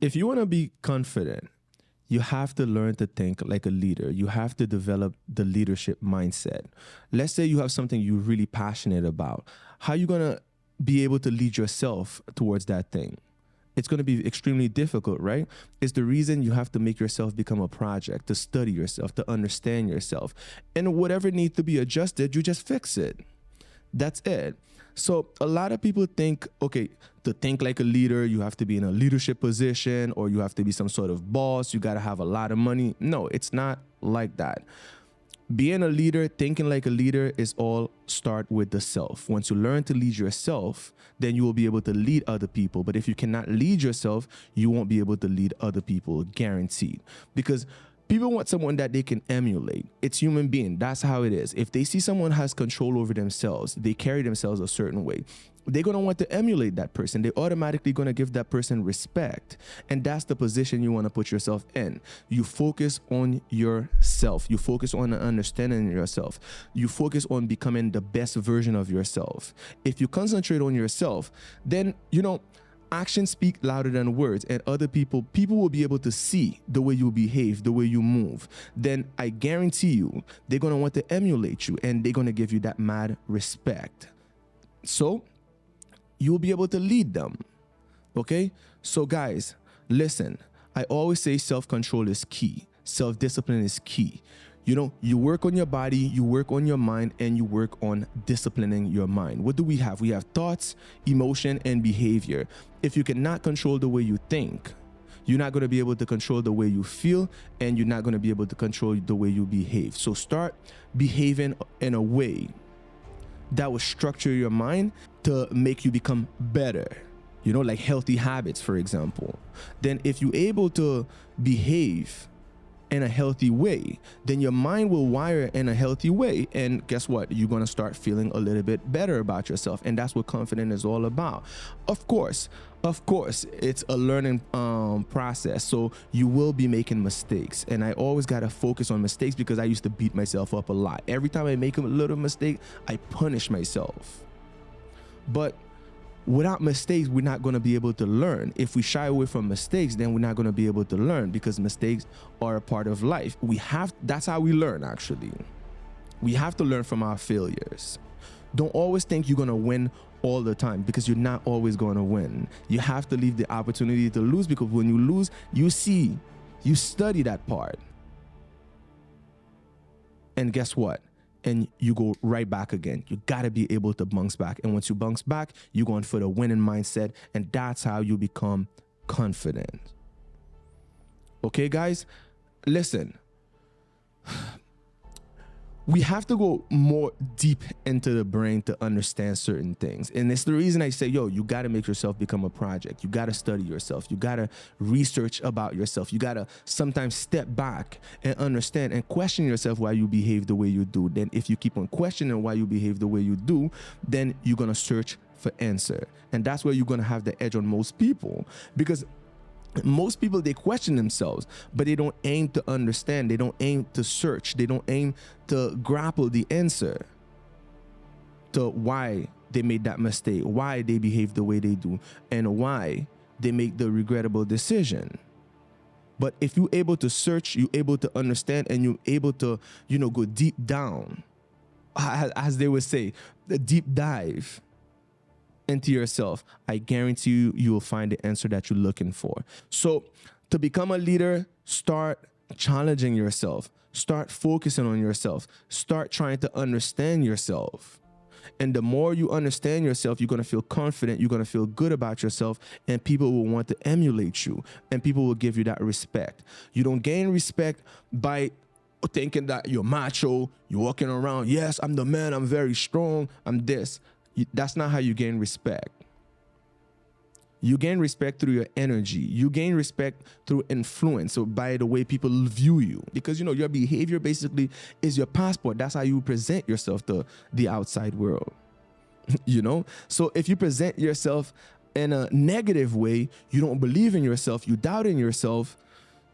if you want to be confident, you have to learn to think like a leader. You have to develop the leadership mindset. Let's say you have something you're really passionate about. How are you going to be able to lead yourself towards that thing? It's going to be extremely difficult, right? It's the reason you have to make yourself become a project, to study yourself, to understand yourself. And whatever needs to be adjusted, you just fix it. That's it. So a lot of people think, okay, to think like a leader, you have to be in a leadership position or you have to be some sort of boss. You got to have a lot of money. No, it's not like that. Being a leader, thinking like a leader is all start with the self. Once you learn to lead yourself, then you will be able to lead other people. But if you cannot lead yourself, you won't be able to lead other people, guaranteed. Because people want someone that they can emulate. It's human being. That's how it is. If they see someone has control over themselves, they carry themselves a certain way, they're going to want to emulate that person. They're automatically going to give that person respect. And that's the position you want to put yourself in. You focus on yourself. You focus on understanding yourself. You focus on becoming the best version of yourself. If you concentrate on yourself, then, actions speak louder than words, and other people will be able to see the way you behave, the way you move. Then I guarantee you, they're going to want to emulate you and they're going to give you that mad respect. So you'll be able to lead them. Okay? So guys, listen, I always say self-control is key. Self-discipline is key. You work on your body, you work on your mind, and you work on disciplining your mind. What do we have? We have thoughts, emotion, and behavior. If you cannot control the way you think, you're not going to be able to control the way you feel, and you're not going to be able to control the way you behave. So start behaving in a way that will structure your mind to make you become better. Like healthy habits, for example. Then if you're able to behave in a healthy way, then your mind will wire in a healthy way. And guess what? You're going to start feeling a little bit better about yourself. And that's what confidence is all about. Of course, it's a learning process. So you will be making mistakes. And I always got to focus on mistakes because I used to beat myself up a lot. Every time I make a little mistake, I punish myself. But without mistakes, we're not going to be able to learn. If we shy away from mistakes, then we're not going to be able to learn because mistakes are a part of life. That's how we learn, actually. We have to learn from our failures. Don't always think you're going to win all the time because you're not always going to win. You have to leave the opportunity to lose because when you lose, you study that part. And guess what? And you go right back again. You got to be able to bounce back. And once you bounce back, you're going for the winning mindset. And that's how you become confident. Okay, guys? Listen. We have to go more deep into the brain to understand certain things. And it's the reason I say, you got to make yourself become a project. You got to study yourself. You got to research about yourself. You got to sometimes step back and understand and question yourself why you behave the way you do. Then if you keep on questioning why you behave the way you do, then you're going to search for answer. And that's where you're going to have the edge on most people, because most people, they question themselves, but they don't aim to understand. They don't aim to search. They don't aim to grapple the answer to why they made that mistake, why they behave the way they do, and why they make the regrettable decision. But if you're able to search, you're able to understand, and you're able to, go deep down, as they would say, the deep dive into yourself, I guarantee you will find the answer that you're looking for. So to become a leader, start challenging yourself, start focusing on yourself, start trying to understand yourself. And the more you understand yourself, you're going to feel confident, you're going to feel good about yourself, and people will want to emulate you, and people will give you that respect. You don't gain respect by thinking that you're macho, you're walking around, yes, I'm the man, I'm very strong, I'm this. That's not how you gain respect. You gain respect through your energy. You gain respect through influence, so by the way people view you. Because, your behavior basically is your passport. That's how you present yourself to the outside world. So if you present yourself in a negative way, you don't believe in yourself, you doubt in yourself,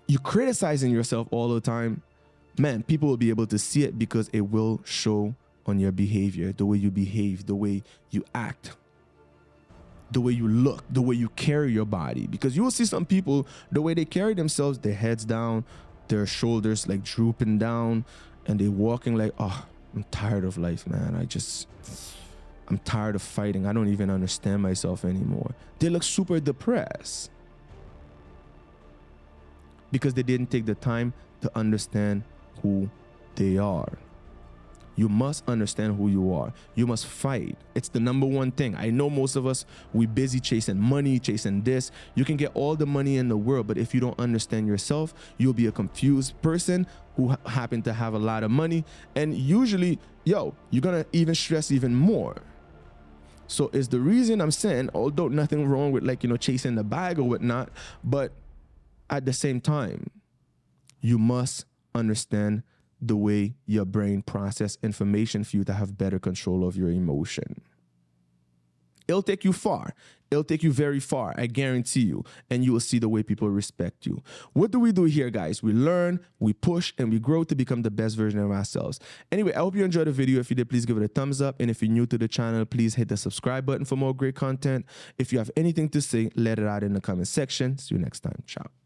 you criticizing yourself all the time, man, people will be able to see it because it will show on your behavior, the way you behave, the way you act. the way you look, the way you carry your body. Because you will see some people, the way they carry themselves, their heads down, their shoulders like drooping down, and they walking like, oh, I'm tired of life, man. I'm tired of fighting. I don't even understand myself anymore. They look super depressed because they didn't take the time to understand who they are. You must understand who you are. You must fight. It's the number one thing. I know most of us, we busy chasing money, chasing this. You can get all the money in the world, but if you don't understand yourself, you'll be a confused person who happen to have a lot of money. And usually, you're gonna even stress even more. So it's the reason I'm saying, although nothing wrong with chasing the bag or whatnot, but at the same time, you must understand the way your brain process information for you to have better control of your emotion. It'll take you far. It'll take you very far, I guarantee you. And you will see the way people respect you. What do we do here, guys? We learn, we push, and we grow to become the best version of ourselves. Anyway, I hope you enjoyed the video. If you did, please give it a thumbs up. And if you're new to the channel, please hit the subscribe button for more great content. If you have anything to say, let it out in the comment section. See you next time. Ciao.